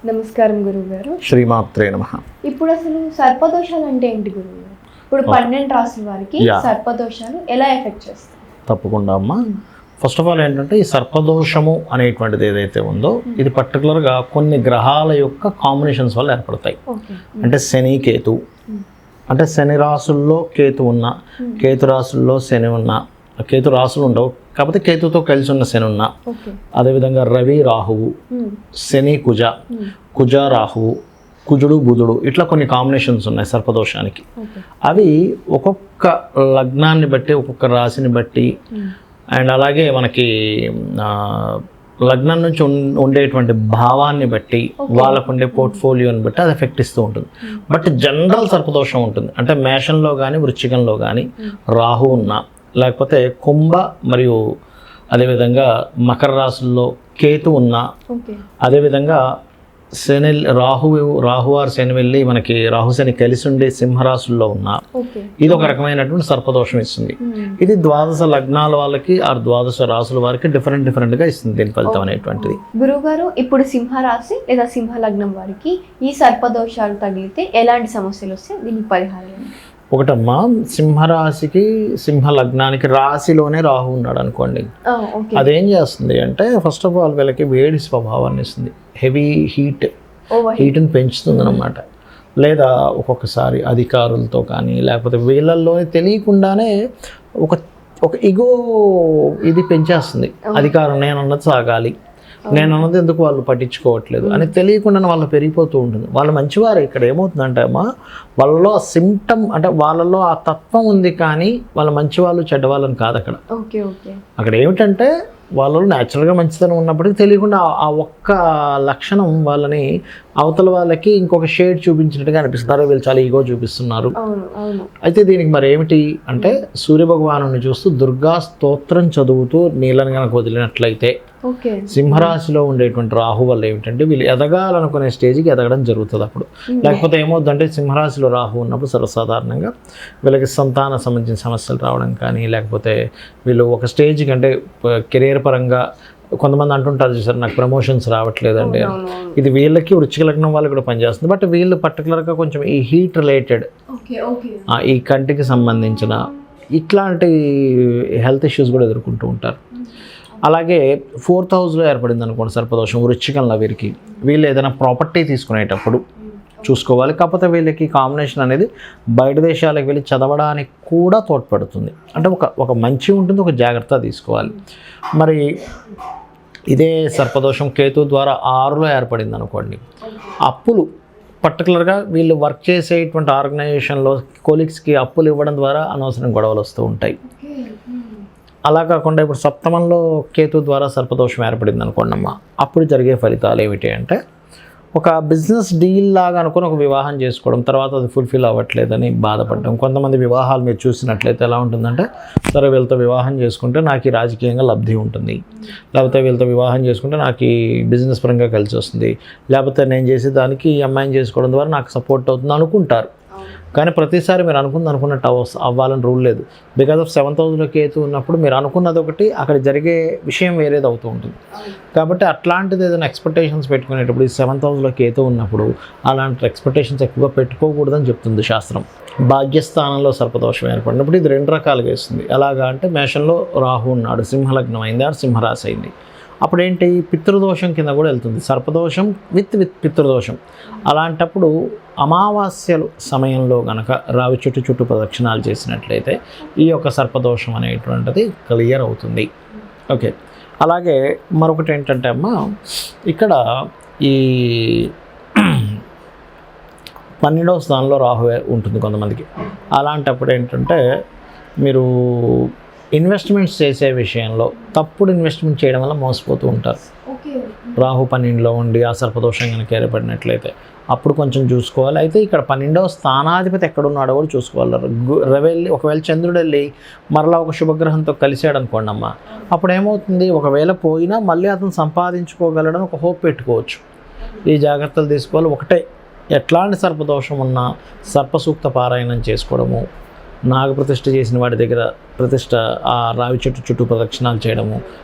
నమస్కారం గురువు గారు. శ్రీమాత్రే నమః. ఇప్పుడు అసలు సర్పదోషాలు అంటే ఏంటి గురువు గారు? ఇప్పుడు 12 రాసుల వారికి సర్పదోషాలు ఎలా ఎఫెక్ట్ చేస్తాయి? తప్పకుండా అమ్మా. ఫస్ట్ ఆఫ్ ఆల్ ఏంటంటే ఈ సర్పదోషము అనేటువంటిది ఏదైతే ఉందో ఇది పర్టికులర్గా కొన్ని గ్రహాల యొక్క కాంబినేషన్స్ వల్ల ఏర్పడతాయి. అంటే శని కేతు, అంటే శని రాసుల్లో కేతు ఉన్న, కేతు రాసుల్లో శని ఉన్న, కేతు రాసులు ఉండవు కాకపోతే కేతుతో కలిసి ఉన్న శని ఉన్న, అదేవిధంగా రవి రాహువు, శని కుజ, కుజ రాహువు, కుజుడు బుధుడు, ఇట్లా కొన్ని కాంబినేషన్స్ ఉన్నాయి సర్పదోషానికి. అవి ఒక్కొక్క లగ్నాన్ని బట్టి, ఒక్కొక్క రాశిని బట్టి, అండ్ అలాగే మనకి లగ్నం నుంచి ఉండేటువంటి భావాన్ని బట్టి, వాళ్ళకు ఉండే పోర్ట్ఫోలియోని బట్టి అది ఎఫెక్ట్ ఇస్తూ ఉంటుంది. బట్ జనరల్ సర్పదోషం ఉంటుంది. అంటే మేషంలో కానీ వృశ్చికంలో కానీ రాహు ఉన్న, లేకపోతే కుంభ మరియు అదేవిధంగా మకర రాశుల్లో కేతు ఉన్న, అదేవిధంగా శని రాహువారు శని వెళ్ళి మనకి రాహుశని కలిసి ఉండే సింహరాశుల్లో ఉన్న, ఇది ఒక రకమైనటువంటి సర్పదోషం ఇస్తుంది. ఇది ద్వాదశ లగ్నాల వాళ్ళకి ఆ ద్వాదశ రాశుల వారికి డిఫరెంట్గా ఇస్తుంది దీని ఫలితం అనేటువంటిది. గురువు గారు, ఇప్పుడు సింహరాశి లేదా సింహ లగ్నం వారికి ఈ సర్పదోషాలు తగిలితే ఎలాంటి సమస్యలు వస్తాయి? దీనికి పరిహారం ఒకటమ్మా, సింహరాశికి సింహ లగ్నానికి రాశిలోనే రాహు ఉన్నాడు అనుకోండి, అదేం చేస్తుంది అంటే ఫస్ట్ ఆఫ్ ఆల్ వీళ్ళకి వేడి స్వభావాన్ని ఇస్తుంది. హెవీ హీట్ని పెంచుతుంది అన్నమాట. లేదా ఒక్కొక్కసారి అధికారులతో కానీ లేకపోతే వీళ్ళల్లోనే తెలియకుండానే ఒక ఇగో ఇది పెంచేస్తుంది. అధికారం నేను అన్నది సాగాలి, నేను అన్నది ఎందుకు వాళ్ళు పట్టించుకోవట్లేదు అని తెలియకుండానే వాళ్ళు పెరిగిపోతూ ఉంటుంది. వాళ్ళు మంచివారే. ఇక్కడ ఏమవుతుందంటే అమ్మా, వాళ్ళలో ఆ సిమ్టమ్ అంటే వాళ్ళలో ఆ తత్వం ఉంది, కానీ వాళ్ళ మంచివాళ్ళు చెడ్డవాళ్ళని కాదు అక్కడ. అక్కడ ఏమిటంటే వాళ్ళలో న్యాచురల్గా మంచితనం ఉన్నప్పటికీ తెలియకుండా ఆ ఒక్క లక్షణం వాళ్ళని అవతల వాళ్ళకి ఇంకొక షేడ్ చూపించినట్టుగా అనిపిస్తున్నారు. వీళ్ళు చాలా ఈగో చూపిస్తున్నారు. అయితే దీనికి మరి ఏమిటి అంటే సూర్యభగవాను చూస్తూ దుర్గా స్తోత్రం చదువుతూ నీళ్ళని కనుక వదిలినట్లయితే సింహరాశిలో ఉండేటువంటి రాహు వల్ల ఏమిటంటే వీళ్ళు ఎదగాలనుకునే స్టేజ్కి ఎదగడం జరుగుతుంది. అప్పుడు లేకపోతే ఏమవుతుందంటే సింహరాశిలో రాహు ఉన్నప్పుడు సర్వసాధారణంగా వీళ్ళకి సంతాన సంబంధించిన సమస్యలు రావడం కానీ, లేకపోతే వీళ్ళు ఒక స్టేజ్కి అంటే కెరీర్ పరంగా కొంతమంది అంటుంటారు చూసారు, నాకు ప్రమోషన్స్ రావట్లేదండి. ఇది వీళ్ళకి వృశ్చిక లగ్నం వాళ్ళు కూడా పనిచేస్తుంది. బట్ వీళ్ళు పర్టికులర్గా కొంచెం ఈ హీట్ రిలేటెడ్, ఈ కంటికి సంబంధించిన ఇట్లాంటి హెల్త్ ఇష్యూస్ కూడా ఎదుర్కొంటూ ఉంటారు. అలాగే 4th హౌస్లో ఏర్పడింది అనుకోండి సర్పదోషం వృశ్చికంలో, వీళ్ళు ఏదైనా ప్రాపర్టీ తీసుకునేటప్పుడు చూసుకోవాలి. కాకపోతే వీళ్ళకి కాంబినేషన్ అనేది బయట దేశాలకు వెళ్ళి చదవడానికి కూడా తోడ్పడుతుంది. అంటే ఒక మంచి ఉంటుంది, ఒక జాగ్రత్త తీసుకోవాలి. మరి ఇదే సర్పదోషం కేతు ద్వారా 6లో ఏర్పడింది అనుకోండి, అప్పులు పర్టికులర్గా వీళ్ళు వర్క్ చేసేటువంటి ఆర్గనైజేషన్లో కొలీగ్స్కి అప్పులు ఇవ్వడం ద్వారా అనవసరం గొడవలు వస్తూ ఉంటాయి. అలా కాకుండా ఇప్పుడు సప్తమంలో కేతు ద్వారా సర్పదోషం ఏర్పడింది అనుకోండి అమ్మ, అప్పుడు జరిగే ఫలితాలు ఏమిటి అంటే ఒక బిజినెస్ డీల్ లాగా అనుకుని ఒక వివాహం చేసుకోవడం, తర్వాత అది ఫుల్ఫిల్ అవ్వట్లేదని బాధపడడం. కొంతమంది వివాహాలు మీరు చూసినట్లయితే ఎలా ఉంటుందంటే, సరే వీళ్ళతో వివాహం చేసుకుంటే నాకు ఈ రాజకీయంగా లబ్ధి ఉంటుంది, లేకపోతే వీళ్ళతో వివాహం చేసుకుంటే నాకు ఈ బిజినెస్ పరంగా కలిసి వస్తుంది, లేకపోతే నేను చేసే దానికి ఈ అమ్మాయిని చేసుకోవడం ద్వారా నాకు సపోర్ట్ అవుతుంది అనుకుంటారు. కానీ ప్రతిసారి మీరు అనుకున్నట్టు అవ్వాలని రూల్ లేదు. బికాజ్ ఆఫ్ 7th హౌస్లో కేతు ఉన్నప్పుడు మీరు అనుకున్నది ఒకటి, అక్కడ జరిగే విషయం వేరేది అవుతూ ఉంటుంది. కాబట్టి అట్లాంటిది ఏదైనా ఎక్స్పెక్టేషన్స్ పెట్టుకునేటప్పుడు ఈ 7th హౌస్లో కేతు ఉన్నప్పుడు అలాంటి ఎక్స్పెక్టేషన్స్ ఎక్కువగా పెట్టుకోకూడదని చెప్తుంది శాస్త్రం. భాగ్యస్థానంలో సర్పదోషం ఏర్పడినప్పుడు ఇది 2 రకాలుగా ఇస్తుంది. ఎలాగా అంటే మేషంలో రాహు ఉన్నాడు, సింహలగ్నం అయింది, ఆడు సింహరాశి అయింది. అప్పుడేంటి పితృదోషం కింద కూడా వెళ్తుంది. సర్పదోషం విత్ పితృదోషం. అలాంటప్పుడు అమావాస్యలు సమయంలో కనుక రావి చుట్టూ ప్రదక్షిణాలు చేసినట్లయితే ఈ యొక్క సర్పదోషం అనేటువంటిది క్లియర్ అవుతుంది. ఓకే. అలాగే మరొకటి ఏంటంటే అమ్మ, ఇక్కడ ఈ 12వ స్థానంలో రాహు ఉంటుంది కొంతమందికి. అలాంటప్పుడు ఏంటంటే మీరు ఇన్వెస్ట్మెంట్స్ చేసే విషయంలో తప్పుడు ఇన్వెస్ట్మెంట్ చేయడం వల్ల మోసపోతూ ఉంటారు. రాహు 12లో ఉండి ఆ సర్పదోషం కనుక ఏర్పడినట్లయితే అప్పుడు కొంచెం చూసుకోవాలి. అయితే ఇక్కడ 12వ స్థానాధిపతి ఎక్కడున్నాడో కూడా చూసుకోవాలి. రవి ఒకవేళ చంద్రుడు వెళ్ళి మరలా ఒక శుభగ్రహంతో కలిసాడు అనుకోండి అమ్మ, అప్పుడు ఏమవుతుంది, ఒకవేళ పోయినా మళ్ళీ అతను సంపాదించుకోగలడని ఒక హోప్ పెట్టుకోవచ్చు. ఈ జాగ్రత్తలు తీసుకోవాలి. ఒకటే, ఎట్లాంటి సర్పదోషం ఉన్నా సర్పసూక్త పారాయణం చేసుకోవడము, నాగప్రతిష్ఠ చేసిన వాడి దగ్గర ప్రతిష్ఠ ఆ రావి చెట్టు చుట్టూ ప్రదక్షిణాలు చేయడము,